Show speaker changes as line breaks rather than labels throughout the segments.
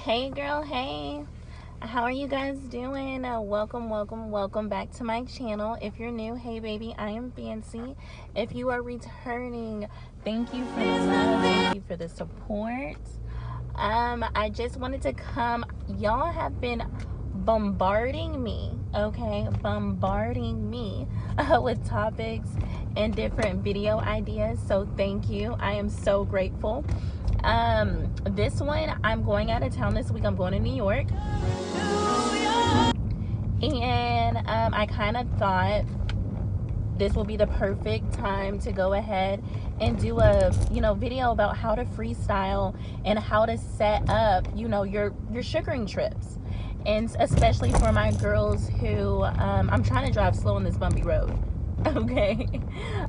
Hey girl, hey, how are you guys doing? Welcome back to my channel. If you're new, hey baby, I am Fancy. If you are returning, thank you for the love, thank you for the support. I just wanted to come. Y'all have been bombarding me, okay, with topics and different video ideas, so thank you. I am so grateful. This one, I'm going out of town this week. I'm going to New York, and I kind of thought this will be the perfect time to go ahead and do a video about how to freestyle and how to set up your sugaring trips, and especially for my girls who I'm trying to drive slow on this bumpy road. Okay,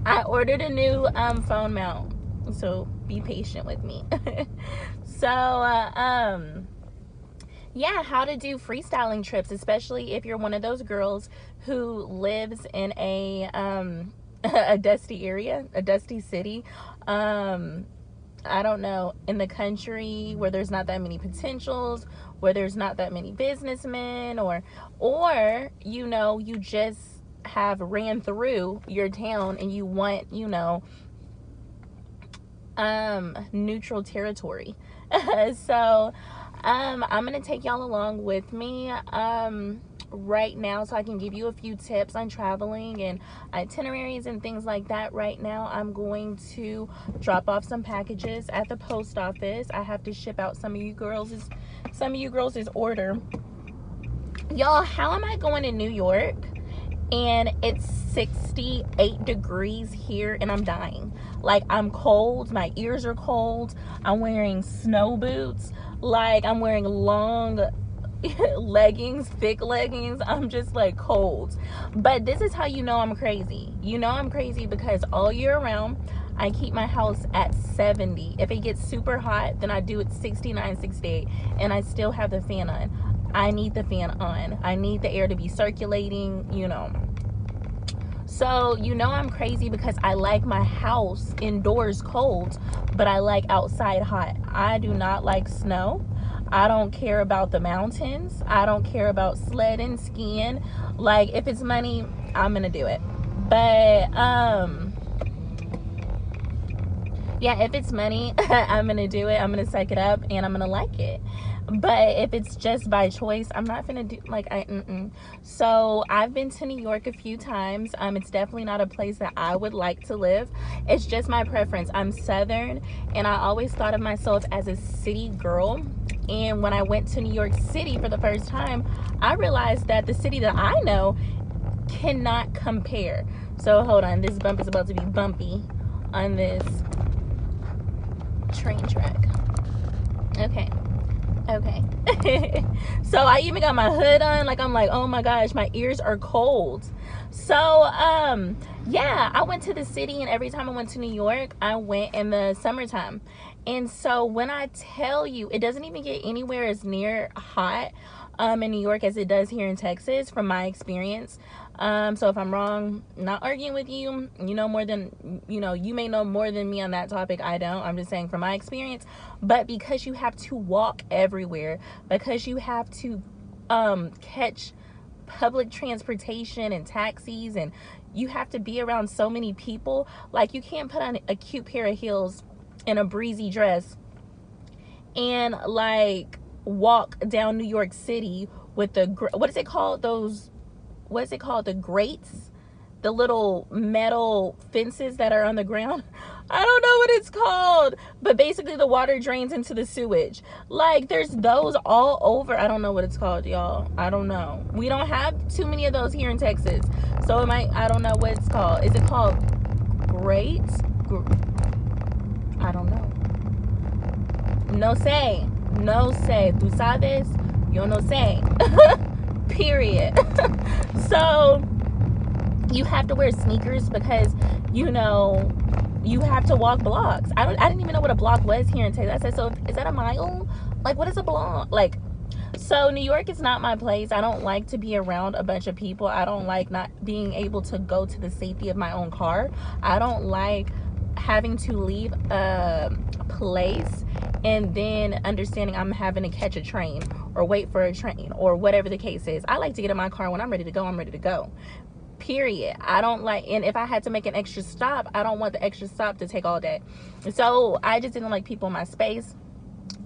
I ordered a new phone mount, so be patient with me. So yeah, how to do freestyling trips, especially if you're one of those girls who lives in a a dusty area, a dusty city, I don't know, in the country where there's not that many potentials, where there's not that many businessmen, or you just have ran through your town and you want neutral territory. So I'm gonna take y'all along with me right now, so I can give you a few tips on traveling and itineraries and things like that. Right now I'm going to drop off some packages at the post office. I have to ship out some of you girls' order. Y'all, how am I going to New York and it's 68 degrees here and I'm dying? Like, I'm cold, my ears are cold, I'm wearing snow boots, like I'm wearing long leggings, thick leggings. I'm just like cold. But this is how you know I'm crazy. I'm crazy because all year round I keep my house at 70. If it gets super hot, then I do it 69, 68, and I still have the fan on. I need the fan on. I need the air to be circulating, So, I'm crazy because I like my house indoors cold, but I like outside hot. I do not like snow. I don't care about the mountains. I don't care about sledding, skiing. Like, if it's money, I'm gonna do it. But, yeah, if it's money, I'm gonna do it. I'm gonna suck it up and I'm gonna like it. But if it's just by choice, I'm not gonna do So I've been to New York a few times. It's definitely not a place that I would like to live. It's just my preference. I'm Southern, and I always thought of myself as a city girl. And when I went to New York City for the first time, I realized that the city that I know cannot compare. So hold on, this bump is about to be bumpy on this train track. Okay. So I even got my hood on. Like, I'm like, oh my gosh, my ears are cold. So yeah, I went to the city, and every time I went to New York, I went in the summertime. And so when I tell you, it doesn't even get anywhere as near hot in New York as it does here in Texas, from my experience. So if I'm wrong, not arguing with you, you may know more than me on that topic. I don't. I'm just saying from my experience. But because you have to walk everywhere, because you have to catch public transportation and taxis, and you have to be around so many people, like, you can't put on a cute pair of heels and a breezy dress and like walk down New York City with the what is it called, the grates, the little metal fences that are on the ground. I don't know what it's called, but basically the water drains into the sewage. Like, there's those all over. I don't know what it's called, y'all. I don't know. We don't have too many of those here in Texas, so I don't know what it's called. Is it called grates? I don't know. No sé. Tú sabes, yo no sé. Period. So you have to wear sneakers because you have to walk blocks. I didn't even know what a block was here in Texas. I said, so is that a mile? Like, what is a block? Like, so New York is not my place. I don't like to be around a bunch of people. I don't like not being able to go to the safety of my own car. I don't like having to leave a place and then understanding I'm having to catch a train or wait for a train or whatever the case is. I like to get in my car. When I'm ready to go, I'm ready to go. Period. I don't like, and if I had to make an extra stop, I don't want the extra stop to take all day. So I just didn't like people in my space.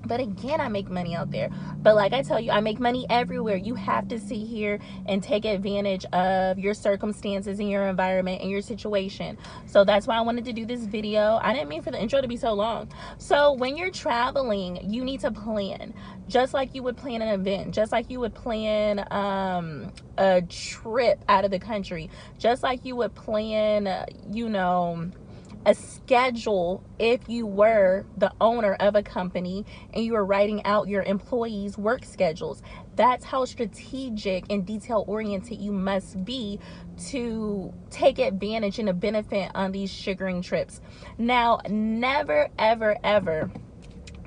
But again, I make money out there. But like I tell you, I make money everywhere. You have to sit here and take advantage of your circumstances and your environment and your situation. So that's why I wanted to do this video. I didn't mean for the intro to be so long. So when you're traveling, you need to plan. Just like you would plan an event. Just like you would plan a trip out of the country. Just like you would plan, you know, a schedule if you were the owner of a company and you were writing out your employees' work schedules. That's how strategic and detail oriented you must be to take advantage and a benefit on these sugaring trips. Now, never, ever, ever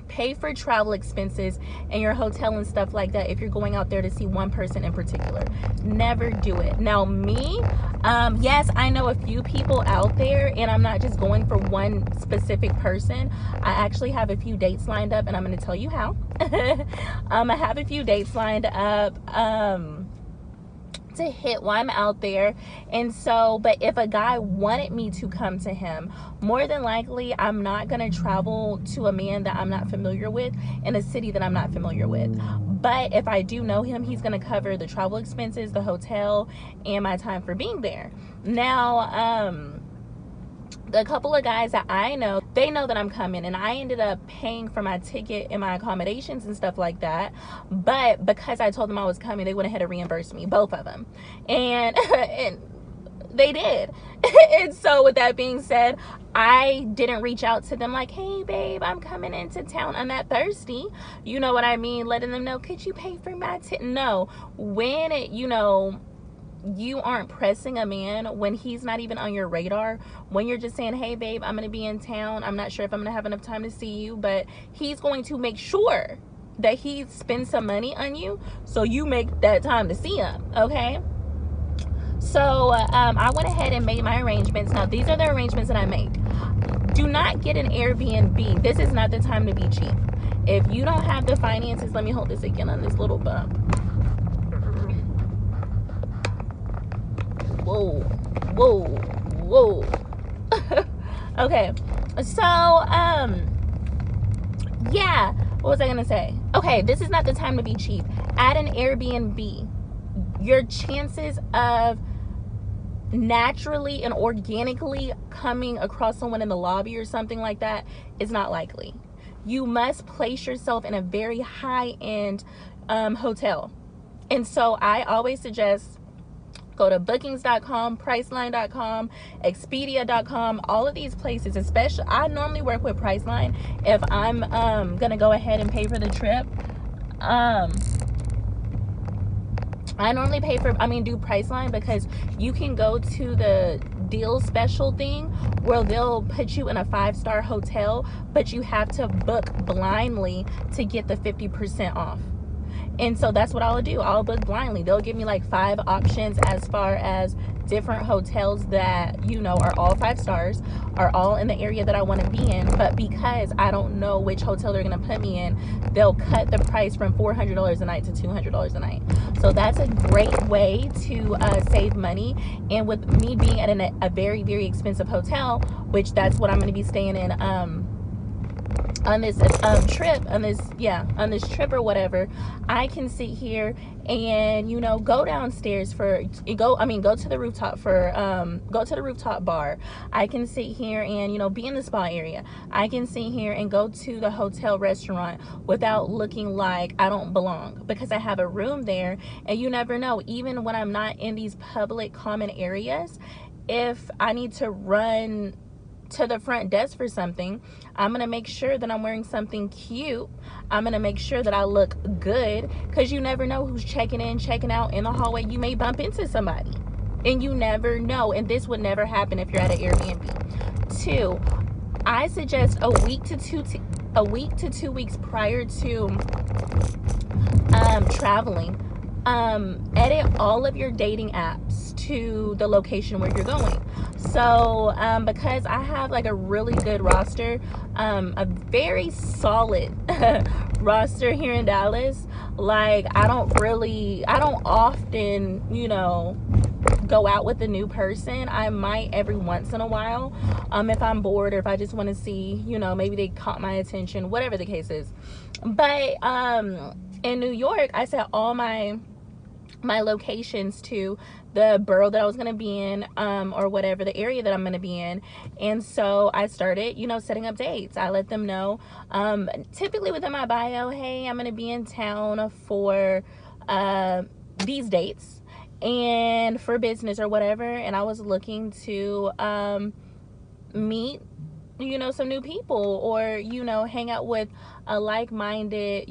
pay for travel expenses and your hotel and stuff like that if you're going out there to see one person in particular. Never do it. Now me, yes, I know a few people out there, and I'm not just going for one specific person. I actually have a few dates lined up, and I'm going to tell you how. I have a few dates lined up to hit while I'm out there. And so, but if a guy wanted me to come to him, more than likely I'm not going to travel to a man that I'm not familiar with in a city that I'm not familiar with. But if I do know him, he's going to cover the travel expenses, the hotel, and my time for being there. Now, the couple of guys that I know, they know that I'm coming, and I ended up paying for my ticket and my accommodations and stuff like that. But because I told them I was coming, they went ahead and reimbursed me, both of them. And they did. And so with that being said, I didn't reach out to them like, hey babe, I'm coming into town. I'm not thirsty. You know what I mean? Letting them know, could you pay for my ticket? No. When it, you know, you aren't pressing a man when he's not even on your radar, when you're just saying, hey babe, I'm going to be in town, I'm not sure if I'm going to have enough time to see you, but he's going to make sure that he spends some money on you so you make that time to see him. Okay, so I went ahead and made my arrangements. Now these are the arrangements that I made. Do not get an Airbnb. This is not the time to be cheap. If you don't have the finances, let me hold this again on this little bump. Whoa, whoa, whoa. Okay, so yeah, what was I gonna say? Okay, this is not the time to be cheap. At an Airbnb, your chances of naturally and organically coming across someone in the lobby or something like that is not likely. You must place yourself in a very high-end hotel. And so I always suggest go to bookings.com, priceline.com, expedia.com, all of these places. Especially, I normally work with Priceline if I'm gonna go ahead and pay for the trip. I normally do Priceline because you can go to the deal special thing where they'll put you in a 5-star hotel, but you have to book blindly to get the 50% off. And so that's what I'll do. I'll book blindly. They'll give me like 5 options as far as different hotels that, you know, are all 5 stars, are all in the area that I want to be in. But because I don't know which hotel they're going to put me in, they'll cut the price from $400 a night to $200 a night. So that's a great way to save money. And with me being at a very, very expensive hotel, which that's what I'm going to be staying in on this trip or whatever, I can sit here and, you know, go downstairs go to the rooftop bar. I can sit here and, you know, be in the spa area. I can sit here and go to the hotel restaurant without looking like I don't belong, because I have a room there. And you never know, even when I'm not in these public common areas, if I need to run to the front desk for something, I'm gonna make sure that I'm wearing something cute. I'm gonna make sure that I look good, because you never know who's checking in, checking out in the hallway. You may bump into somebody, and you never know. And this would never happen if you're at an Airbnb. 2, I suggest a week to 2 weeks prior to traveling, edit all of your dating apps to the location where you're going. So because I have like a really good roster, a very solid roster here in Dallas, like I don't often, go out with a new person. I might every once in a while, if I'm bored or if I just want to see, maybe they caught my attention, whatever the case is. But in New York, I set all my locations to the borough that I was going to be in, or whatever the area that I'm going to be in. And so I started, setting up dates. I let them know, typically within my bio, hey, I'm going to be in town for these dates and for business or whatever. And I was looking to meet some new people, or hang out with a like-minded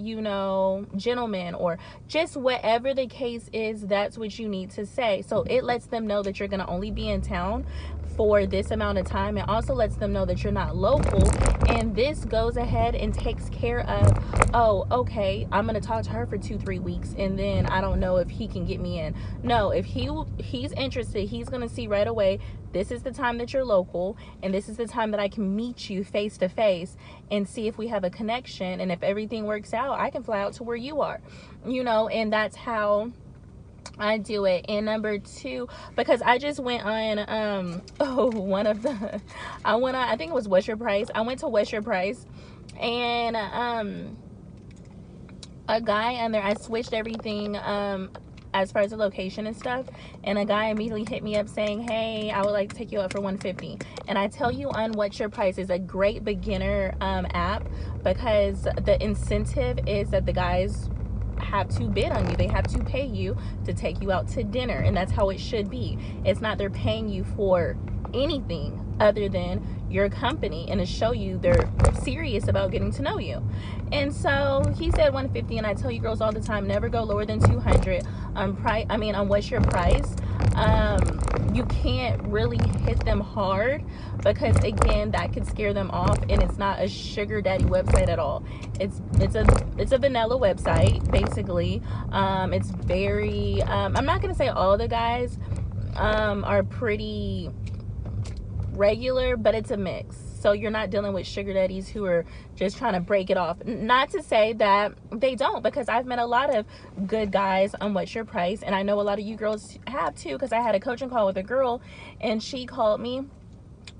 gentleman, or just whatever the case is. That's what you need to say. So it lets them know that you're going to only be in town for this amount of time. It also lets them know that you're not local, and this goes ahead and takes care of, oh, okay, I'm going to talk to her for 2-3 weeks, and then I don't know if he can get me in. No, if he's interested, he's going to see right away, this is the time that you're local, and this is the time that I can meet you face to face and see if we have a connection. And if everything works out, I can fly out to where you are, and that's how I do it. And number 2, because I just went on I think it was What's Your Price. I went to What's Your Price, and a guy on there, I switched everything as far as the location and stuff, and a guy immediately hit me up saying, hey, I would like to take you out for $150. And I tell you, on What's Your Price is a great beginner app, because the incentive is that the guys have to bid on you. They have to pay you to take you out to dinner, and that's how it should be. It's not they're paying you for anything other than your company, and to show you they're serious about getting to know you. And so he said 150, and I tell you girls all the time, never go lower than 200 on What's Your Price. You can't really hit them hard, because again, that could scare them off, and it's not a sugar daddy website at all. It's a vanilla website, basically. It's very I'm not gonna say all the guys are pretty regular, but it's a mix. So you're not dealing with sugar daddies who are just trying to break it off. Not to say that they don't, because I've met a lot of good guys on What's Your Price, and I know a lot of you girls have too, because I had a coaching call with a girl, and she called me,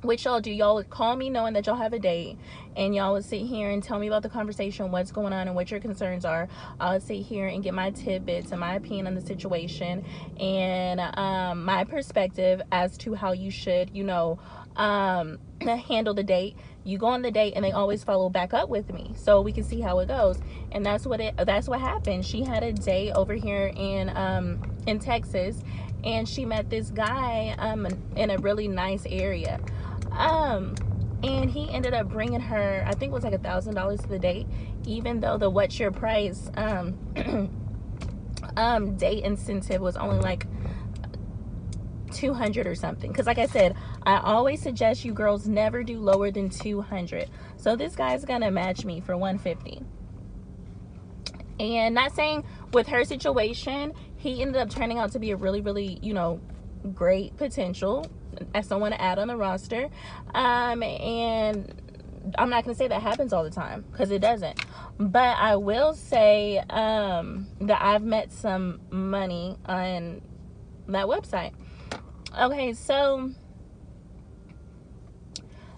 which y'all do. Y'all would call me knowing that y'all have a date, and y'all would sit here and tell me about the conversation, what's going on and what your concerns are. I would sit here and get my tidbits and my opinion on the situation, and my perspective as to how you should handle the date. You go on the date, and they always follow back up with me, so we can see how it goes. And that's what happened. She had a date over here in Texas, and she met this guy in a really nice area, and he ended up bringing her, I think it was like $1,000 to the date, even though the What's Your Price date incentive was only like 200 or something. Because like I said, I always suggest you girls never do lower than 200. So this guy's gonna match me for 150. And not saying with her situation, he ended up turning out to be a really, really, great potential as someone to add on the roster. And I'm not going to say that happens all the time, because it doesn't. But I will say that I've met some money on that website. Okay, so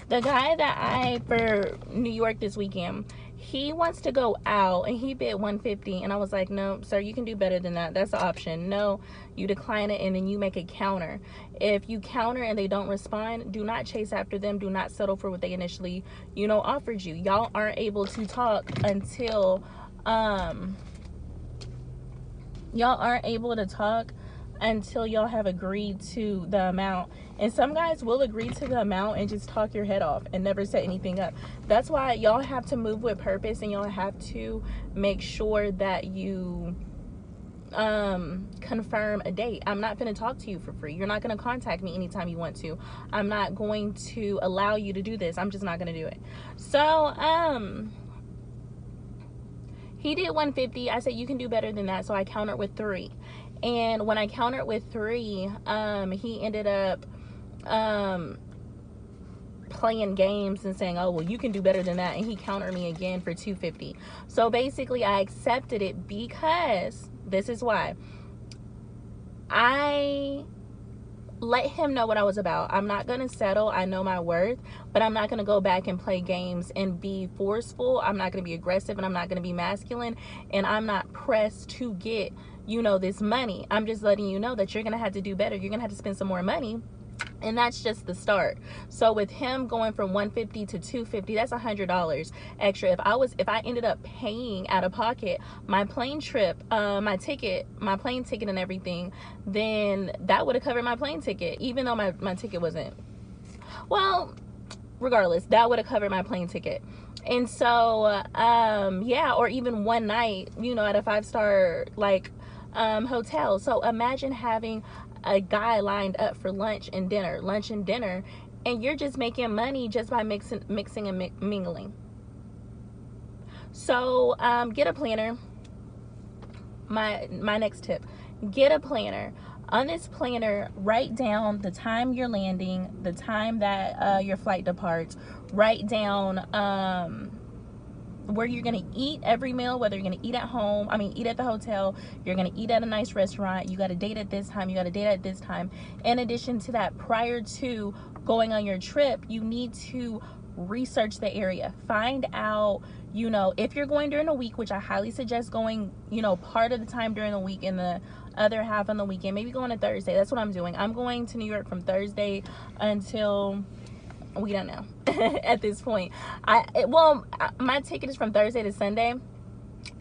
the guy that for New York this weekend, he wants to go out, and he bid 150, and I was like, no, sir, you can do better than that. That's the option. No, you decline it, and then you make a counter. If you counter and they don't respond, do not chase after them. Do not settle for what they initially, offered you. Y'all aren't able to talk until y'all have agreed to the amount. And some guys will agree to the amount and just talk your head off and never set anything up. That's why y'all have to move with purpose, and y'all have to make sure that you confirm a date. I'm not going to talk to you for free. You're not going to contact me anytime you want to. I'm not going to allow you to do this. I'm just not going to do it. So he did 150. I said, you can do better than that. So I countered with 3. And when I countered with 3, he ended up playing games and saying, oh, well, you can do better than that, and he countered me again for $250. So basically I accepted it because this is why I let him know what I was about. I'm not going to settle. I know my worth, but I'm not going to go back and play games and be forceful. I'm not going to be aggressive, and I'm not going to be masculine, and I'm not pressed to get, you know, this money. I'm just letting you know that you're going to have to do better. You're going to have to spend some more money. And that's just the start. So with him going from $150 to $250, that's $100 extra. If I ended up paying out of pocket my plane trip, my plane ticket and everything, then that would have covered my plane ticket, even though my ticket wasn't, well, regardless, that would have covered my plane ticket. And so yeah, or even one night, you know, at a 5-star like hotel. So imagine having a guy lined up for lunch and dinner, and you're just making money just by mixing and mingling. So get a planner. My next tip, get a planner. On this planner, write down the time you're landing, the time that your flight departs. Write down where you're going to eat every meal, whether you're going to eat at home, eat at the hotel, you're going to eat at a nice restaurant, you got a date at this time, you got a date at this time. In addition to that, prior to going on your trip, you need to research the area. Find out, you know, if you're going during the week, which I highly suggest going, you know, part of the time during the week and the other half on the weekend. Maybe go on a Thursday. That's what I'm doing. I'm going to New York from Thursday until... we don't know at this point. My ticket is from Thursday to Sunday,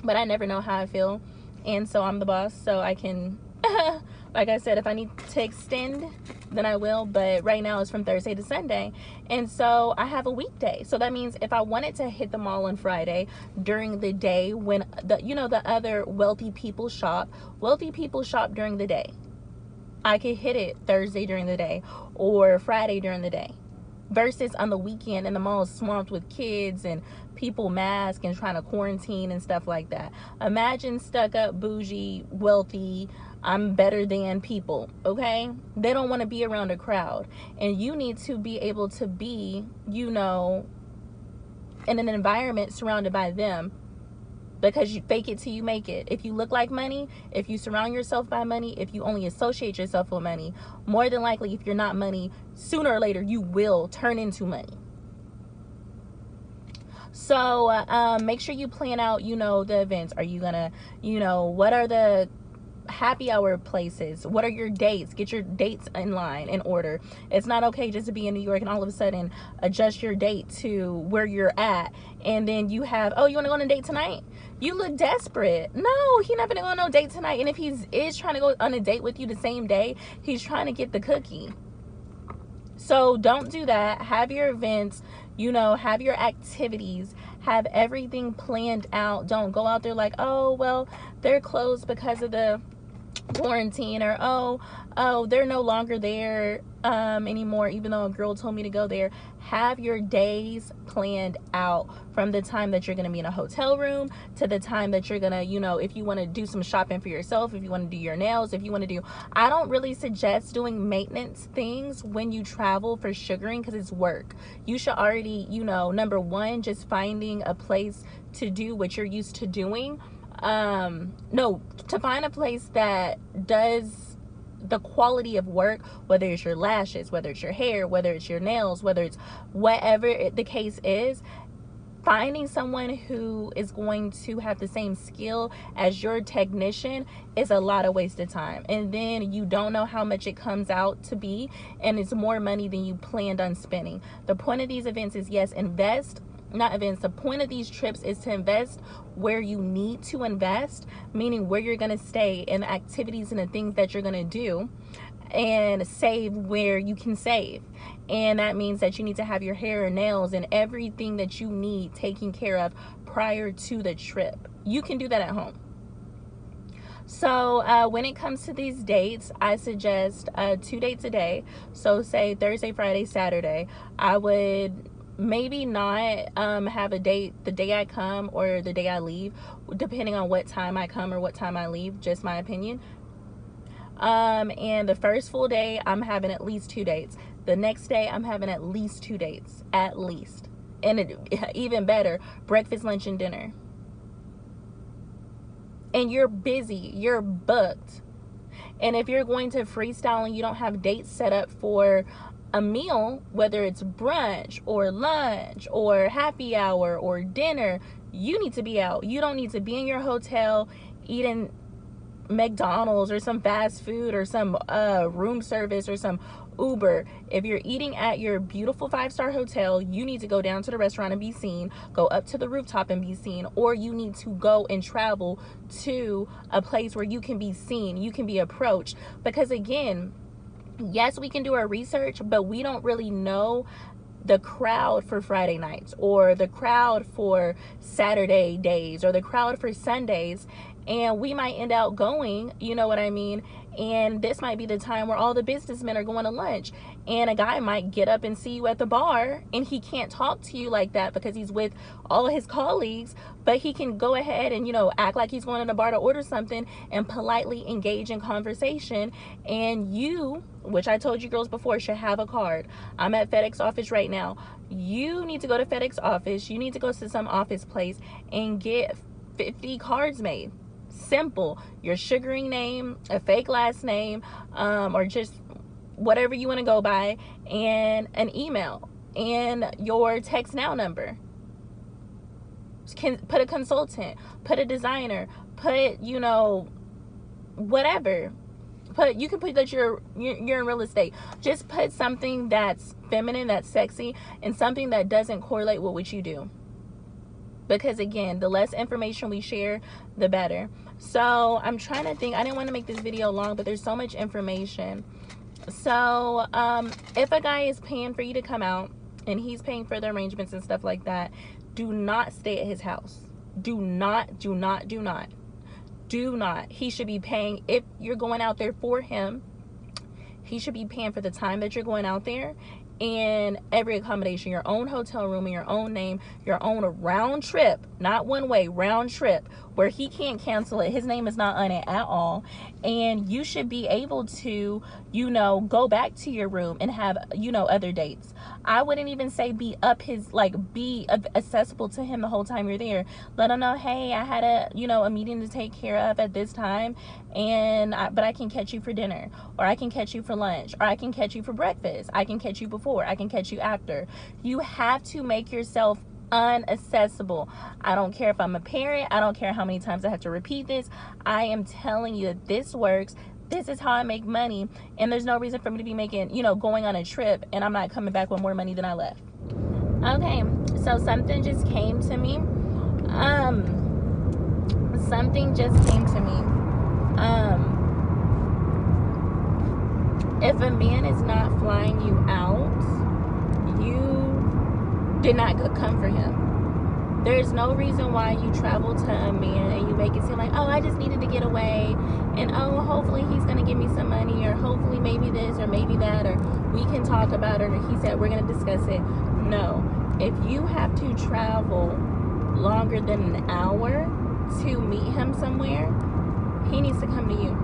but I never know how I feel, and so I'm the boss, so I can like I said, if I need to extend, then I will, but right now it's from Thursday to Sunday. And so I have a weekday, so that means if I wanted to hit the mall on Friday during the day when the other wealthy people shop during the day, I could hit it Thursday during the day or Friday during the day. Versus on the weekend and the mall is swamped with kids and people masked and trying to quarantine and stuff like that. Imagine stuck up, bougie, wealthy, I'm better than people, okay? They don't want to be around a crowd. And you need to be able to be, you know, in an environment surrounded by them, because you fake it till you make it. If you look like money, if you surround yourself by money, if you only associate yourself with money, more than likely, if you're not money, sooner or later, you will turn into money. So make sure you plan out, you know, the events. Are you gonna, you know, what are the happy hour places? What are your dates? Get your dates in line, in order. It's not okay just to be in New York and all of a sudden adjust your date to where you're at, and then you have, oh, you want to go on a date tonight? You look desperate. No, he's not gonna go on no date tonight. And if he is trying to go on a date with you the same day, he's trying to get the cookie. So don't do that. Have your events, you know, have your activities, have everything planned out. Don't go out there like, oh, well, they're closed because of the quarantine, or oh, they're no longer there anymore, even though a girl told me to go there. Have your days planned out, from the time that you're going to be in a hotel room to the time that you're going to, you know, if you want to do some shopping for yourself, if you want to do your nails, if you want to do, I don't really suggest doing maintenance things when you travel for sugaring, because it's work. You should already, you know, number one, just finding a place to do what you're used to doing. To find a place that does the quality of work, whether it's your lashes, whether it's your hair, whether it's your nails, whether it's whatever the case is. Finding someone who is going to have the same skill as your technician is a lot of wasted time, and then you don't know how much it comes out to be, and it's more money than you planned on spending. The point of these events is, yes, the point of these trips is to invest where you need to invest, meaning where you're going to stay and the activities and the things that you're going to do, and save where you can save. And that means that you need to have your hair and nails and everything that you need taken care of prior to the trip. You can do that at home. So when it comes to these dates, I suggest 2 dates a day. So say Thursday, Friday, Saturday. I would maybe not have a date the day I come or the day I leave, depending on what time I come or what time I leave, just my opinion. And the first full day, I'm having at least 2 dates. The next day, I'm having at least 2 dates, at least. And even better, breakfast, lunch, and dinner. And you're busy, you're booked. And if you're going to freestyle and you don't have dates set up for a meal, whether it's brunch or lunch or happy hour or dinner, you need to be out. You don't need to be in your hotel eating McDonald's or some fast food or some room service or some Uber. If you're eating at your beautiful 5-star hotel, you need to go down to the restaurant and be seen, go up to the rooftop and be seen, or you need to go and travel to a place where you can be seen, you can be approached. Because again, yes, we can do our research, but we don't really know the crowd for Friday nights or the crowd for Saturday days or the crowd for Sundays. And we might end up going, you know what I mean? And this might be the time where all the businessmen are going to lunch. And a guy might get up and see you at the bar, and he can't talk to you like that because he's with all his colleagues. But he can go ahead and, you know, act like he's going to the bar to order something and politely engage in conversation. And you, which I told you girls before, should have a card. I'm at FedEx office right now. You need to go to FedEx office. You need to go to some office place and get 50 cards made. Simple. Your sugaring name, a fake last name, or just whatever you want to go by, and an email and your text now number. Can put a consultant, put a designer, put, you know, whatever. You can put that you're in real estate. Just put something that's feminine, that's sexy, and something that doesn't correlate with what you do. Because again, the less information we share, the better. So I'm trying to think. I didn't want to make this video long, but there's so much information. So if a guy is paying for you to come out and he's paying for the arrangements and stuff like that, do not stay at his house. Do not. He should be paying. If you're going out there for him, he should be paying for the time that you're going out there and every accommodation, your own hotel room in your own name, your own round trip, not one way, round trip, where he can't cancel it. His name is not on it at all. And you should be able to, you know, go back to your room and have, you know, other dates. I wouldn't even say be accessible to him the whole time you're there. Let him know, hey, I had a meeting to take care of at this time, but I can catch you for dinner, or I can catch you for lunch, or I can catch you for breakfast. I can catch you before, I can catch you after. You have to make yourself unaccessible. I don't care if I'm a parent. I don't care how many times I have to repeat this. I am telling you that this works. This is how I make money, and there's no reason for me to be making, you know, going on a trip and I'm not coming back with more money than I left. Okay, so something just came to me. If a man is not flying you out, you did not come for him. There's no reason why you travel to a man and you make it seem like, oh, I just needed to get away, and oh, hopefully he's gonna give me some money, or hopefully maybe this or maybe that, or we can talk about it, or he said we're gonna discuss it. No, if you have to travel longer than an hour to meet him somewhere, he needs to come to you.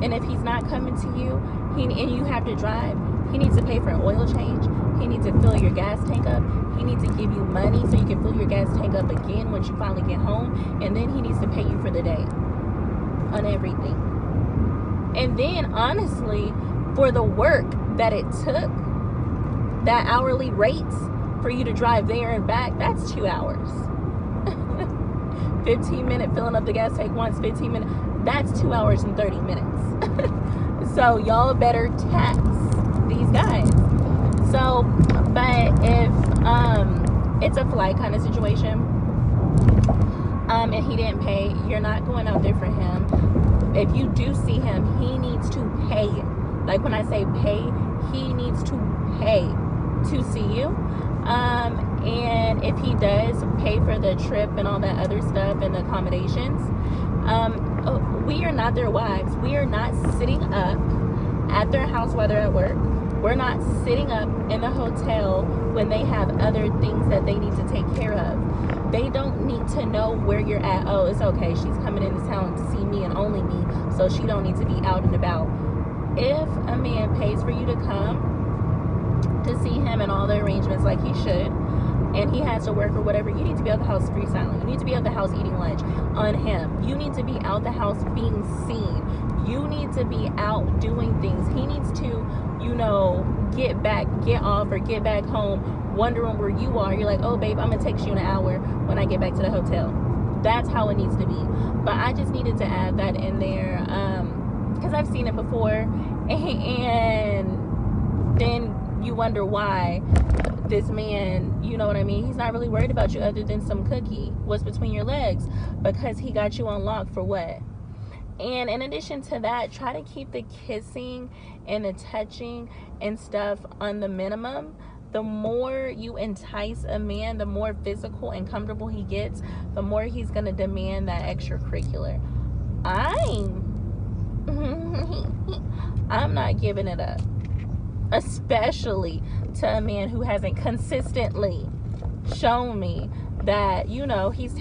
And if he's not coming to you, and you have to drive, he needs to pay for an oil change. He needs to fill your gas tank up. He needs to give you money so you can fill your gas tank up again once you finally get home. And then he needs to pay you for the day on everything. And then, honestly, for the work that it took, that hourly rates for you to drive there and back, that's 2 hours. 15 minutes filling up the gas tank once, 15 minutes. That's 2 hours and 30 minutes. So y'all better tax these guys. So, but if it's a flight kind of situation, and he didn't pay, you're not going out there for him. If you do see him, he needs to pay. Like when I say pay, he needs to pay to see you. And if he does pay for the trip and all that other stuff and the accommodations, we are not their wives. We are not sitting up at their house while they're at work. We're not sitting up in the hotel when they have other things that they need to take care of. They don't need to know where you're at. Oh, it's okay, she's coming into town to see me and only me, so she don't need to be out and about. if a man pays for you to come to see him and all the arrangements like he should, and he has to work or whatever, you need to be out the house freestyling. You need to be out the house eating lunch on him. You need to be out the house being seen. You need to be out doing things. He needs to, you know, get off or get back home wondering where you are. You're like, oh babe, I'm gonna text you in an hour when I get back to the hotel. That's how it needs to be. But I just needed to add that in there because I've seen it before, and then you wonder why this man, you know what I mean, he's not really worried about you other than some cookie, what's between your legs, because he got you on lock for what? And in addition to that, try to keep the kissing and the touching and stuff on the minimum. The more you entice a man, the more physical and comfortable he gets, the more he's going to demand that extracurricular. I'm not giving it up, especially to a man who hasn't consistently shown me that, you know, he's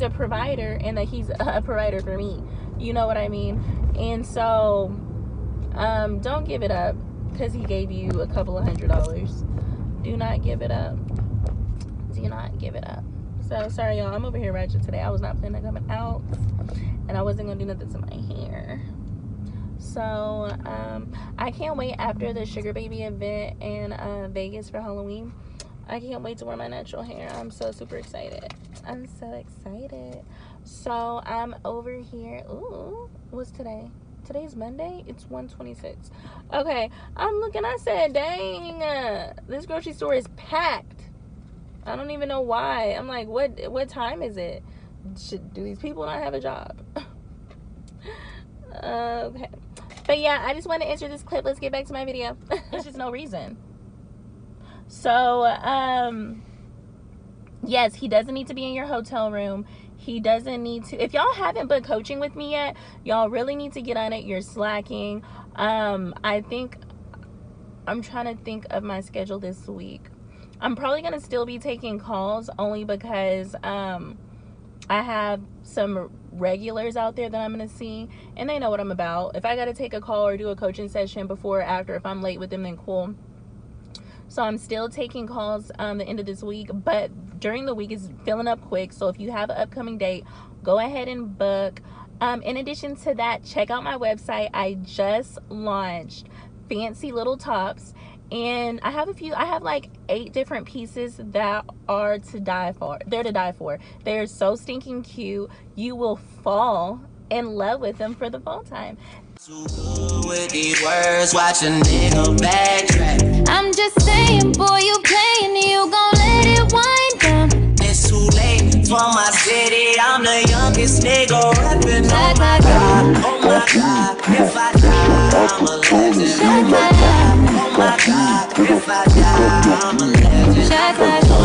a provider and that he's a provider for me. You know what I mean? And so don't give it up because he gave you a couple of $100. Do not give it up. Do not give it up. So sorry y'all, I'm over here ratchet today. I was not planning on coming out, and I wasn't gonna do nothing to my hair. So I can't wait after the Sugar Baby event in Vegas for Halloween. I can't wait to wear my natural hair. I'm so super excited. I'm so excited. So I'm over here. Ooh, what's today? Today's Monday. It's 1:26. Okay, I'm looking. I said, dang, this grocery store is packed. I don't even know why. I'm like, what time is it? Do these people not have a job? Okay. But yeah, I just want to answer this clip. Let's get back to my video. There's just no reason. So, yes, he doesn't need to be in your hotel room. He doesn't need to. If y'all haven't booked coaching with me yet, y'all really need to get on it. You're slacking. I think I'm trying to think of my schedule this week. I'm probably going to still be taking calls only because I have some regulars out there that I'm going to see, and they know what I'm about. If I got to take a call or do a coaching session before or after, if I'm late with them, then cool. So I'm still taking calls the end of this week, but during the week is filling up quick. So if you have an upcoming date, go ahead and book. In addition to that, check out my website. I just launched Fancy Little Tops, and I have like 8 different pieces that are to die for. They're to die for. They're so stinking cute. You will fall in love with them for the full time.
Too good with these words, watch a nigga backtrack. I'm just saying, boy, you playing, you gon' let it wind down. It's too late for my city, I'm the youngest nigga rapping. Oh my god, oh my god, if I die, I'm a legend. Oh my god, oh my god, if I die, I'm a legend. If I die, I'm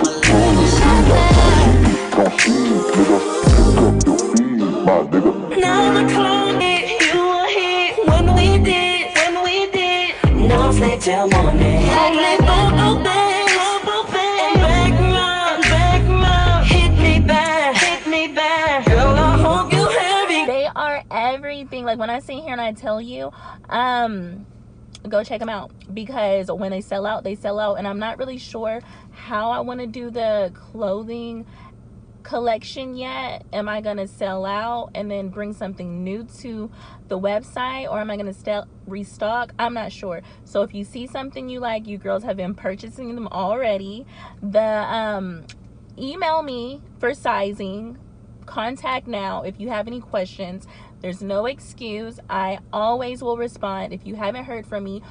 a legend. Now the clock hit, you were hit when we did. Now flip till morning. Like boom, bang, and back round. Hit me back. Girl, I hope you heavy.
They are everything. Like when I sit here and I tell you, go check them out, because when they sell out, they sell out. And I'm not really sure how I want to do the clothing collection yet. Am I gonna sell out and then bring something new to the website, or am I gonna restock? I'm not sure. So if you see something you like, you girls have been purchasing them already, email me for sizing. Contact now if you have any questions. There's no excuse. I always will respond. If you haven't heard from me,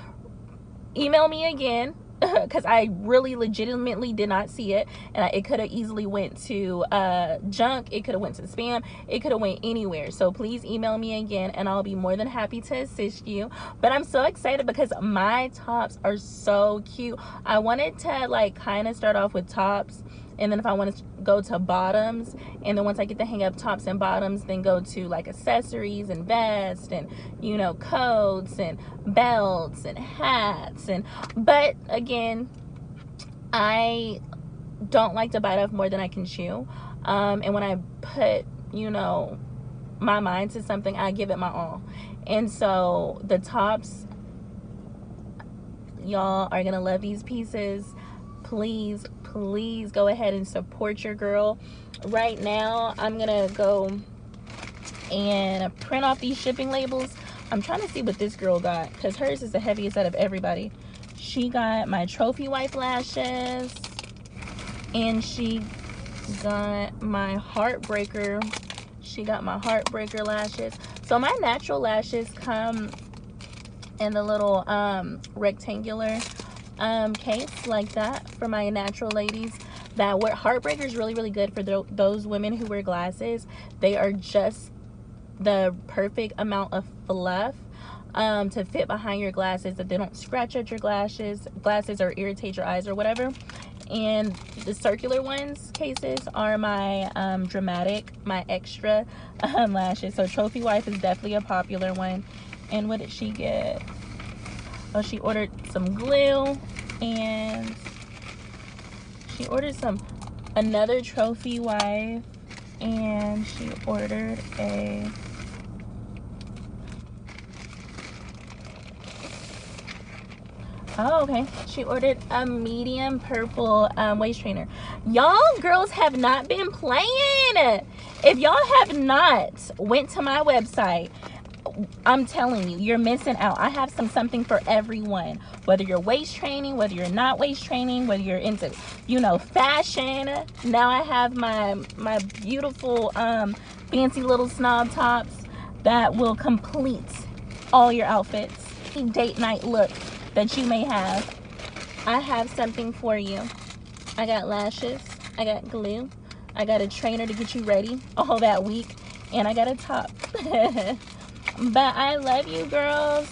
email me again, because I really legitimately did not see it, and it could have easily went to junk. It could have went to spam. It could have went anywhere. So please email me again, and I'll be more than happy to assist you. But I'm so excited because my tops are so cute. I wanted to like kind of start off with tops, and then if I want to go to bottoms, and then once I get the hang of tops and bottoms, then go to like accessories and vests and, you know, coats and belts and hats. But again, I don't like to bite off more than I can chew. And when I put, you know, my mind to something, I give it my all. And so the tops, y'all are gonna love these pieces. Please go ahead and support your girl. Right now I'm gonna go and print off these shipping labels. I'm trying to see what this girl got, because hers is the heaviest out of everybody. She got my trophy wife lashes, and she got my heartbreaker. She got my heartbreaker lashes. So my natural lashes come in the little rectangular case like that for my natural ladies that wear. Heartbreaker is really good for those women who wear glasses. They are just the perfect amount of fluff to fit behind your glasses, that they don't scratch at your glasses or irritate your eyes or whatever. And the circular ones cases are my dramatic, my extra lashes. So trophy wife is definitely a popular one. And what did she get? Oh, she ordered some glue, and she ordered another trophy wife, and she ordered a okay, she ordered a medium purple waist trainer. Y'all girls have not been playing. If y'all have not went to my website, I'm telling you, you're missing out. I have something for everyone, whether you're waist training, whether you're not waist training, whether you're into, you know, fashion. Now I have my beautiful fancy little snob tops that will complete all your outfits. Date night look that you may have, I have something for you. I got lashes, I got glue, I got a trainer to get you ready all that week, and I got a top. But I love you girls.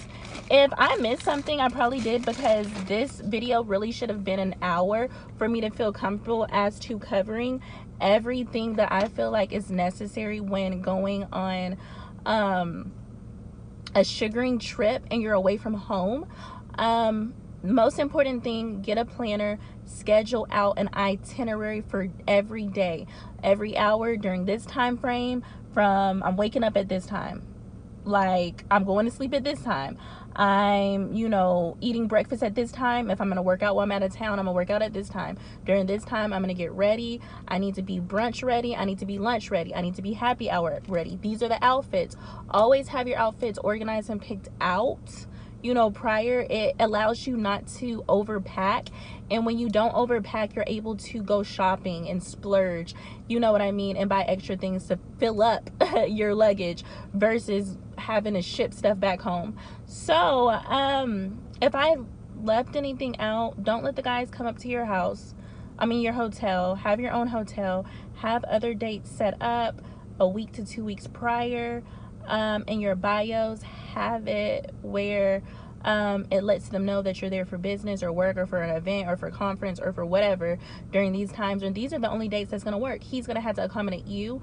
If I missed something, I probably did, because this video really should have been an hour for me to feel comfortable as to covering everything that I feel like is necessary when going on a sugaring trip and you're away from home. Most important thing, get a planner, schedule out an itinerary for every day, every hour during this time frame. From I'm waking up at this time, like I'm going to sleep at this time, I'm, you know, eating breakfast at this time. If I'm gonna work out while I'm out of town, I'm gonna work out at this time. During this time, I'm gonna get ready. I need to be brunch ready, I need to be lunch ready, I need to be happy hour ready. These are the outfits. Always have your outfits organized and picked out, you know, prior. It allows you not to overpack, and when you don't overpack, you're able to go shopping and splurge, you know what I mean, and buy extra things to fill up your luggage versus having to ship stuff back home. So if I left anything out, don't let the guys come up to your house, your hotel. Have your own hotel. Have other dates set up a week to 2 weeks prior. In your bios, have it where it lets them know that you're there for business or work or for an event or for a conference or for whatever during these times. And these are the only dates that's going to work. He's going to have to accommodate you.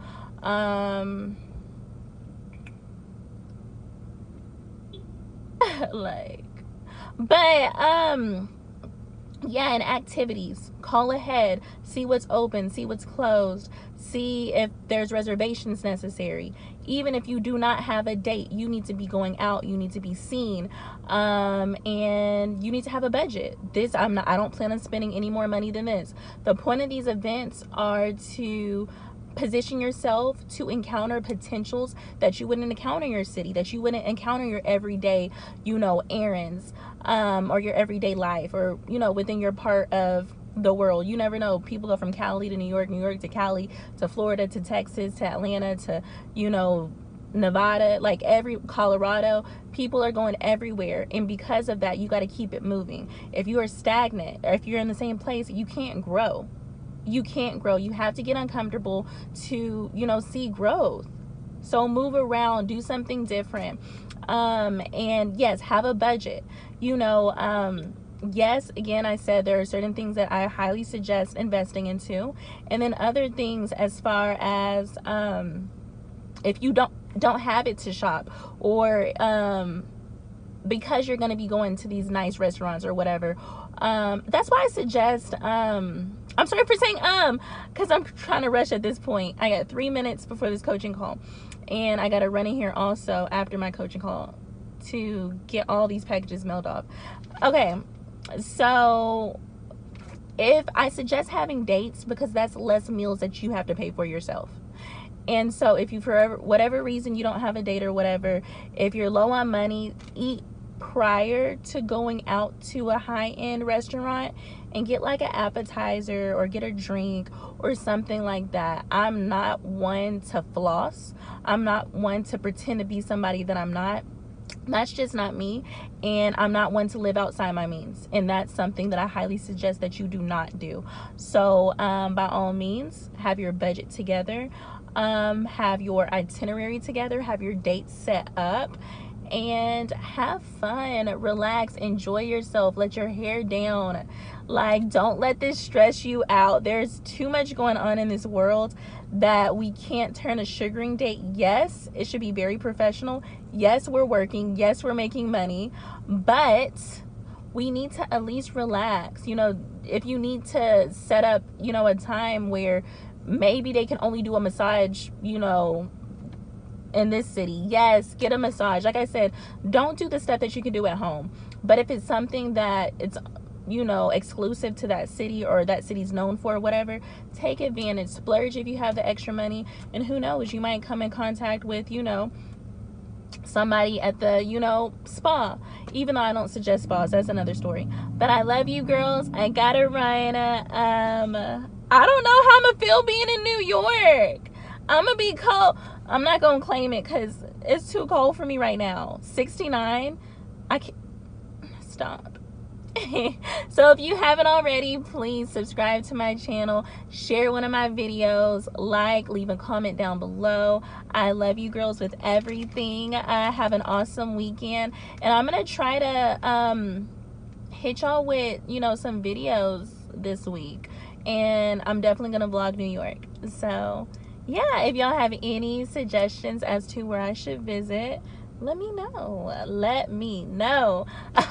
Yeah, and activities. Call ahead, see what's open, see what's closed, see if there's reservations necessary. Even if you do not have a date, you need to be going out, you need to be seen, and you need to have a budget. I don't plan on spending any more money than this. The point of these events are to position yourself to encounter potentials that you wouldn't encounter in your city, that you wouldn't encounter your everyday, you know, errands, or your everyday life, or, you know, within your part of the world. You never know. People go from Cali to New York, New York to Cali, to Florida, to Texas, to Atlanta, to, you know, Nevada, like Colorado. People are going everywhere, and because of that, you got to keep it moving. If you are stagnant, or if you're in the same place, you can't grow. You can't grow. You have to get uncomfortable to, you know, see growth. So move around, do something different. And yes, have a budget. You know, yes, again, I said there are certain things that I highly suggest investing into, and then other things as far as if you don't have it to shop, or because you're going to be going to these nice restaurants or whatever, that's why I suggest I'm sorry for saying because I'm trying to rush at this point. I got 3 minutes before this coaching call, and I got to run in here also after my coaching call to get all these packages mailed off. Okay, so if I suggest having dates, because that's less meals that you have to pay for yourself. And so if you, for whatever reason, you don't have a date or whatever, if you're low on money, eat prior to going out to a high-end restaurant and get like an appetizer or get a drink or something like that. I'm not one to floss. I'm not one to pretend to be somebody that I'm not. That's just not me, and I'm not one to live outside my means, and that's something that I highly suggest that you do not do. So by all means, have your budget together, have your itinerary together, have your dates set up, and have fun, relax, enjoy yourself, let your hair down. Like, don't let this stress you out. There's too much going on in this world that we can't turn a sugaring date. Yes, it should be very professional. Yes, we're working. Yes, we're making money, but we need to at least relax. You know, if you need to set up, you know, a time where maybe they can only do a massage, you know, in this city, yes, get a massage. Like I said, don't do the stuff that you can do at home. But if it's something that it's, you know, exclusive to that city or that city's known for, whatever, take advantage, splurge if you have the extra money. And who knows, you might come in contact with, you know, somebody at the, you know, spa. Even though I don't suggest spas, that's another story. But I love you girls. I gotta run. I don't know how I'm gonna feel being in New York. I'm gonna be cold. I'm not gonna claim it because it's too cold for me right now. 69. I can't stop. So if you haven't already, please subscribe to my channel, share one of my videos, like, leave a comment down below. I love you girls with everything. Have an awesome weekend, and I'm gonna try to hit y'all with, you know, some videos this week, and I'm definitely gonna vlog New York. So yeah, if y'all have any suggestions as to where I should visit, let me know.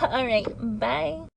All right, bye.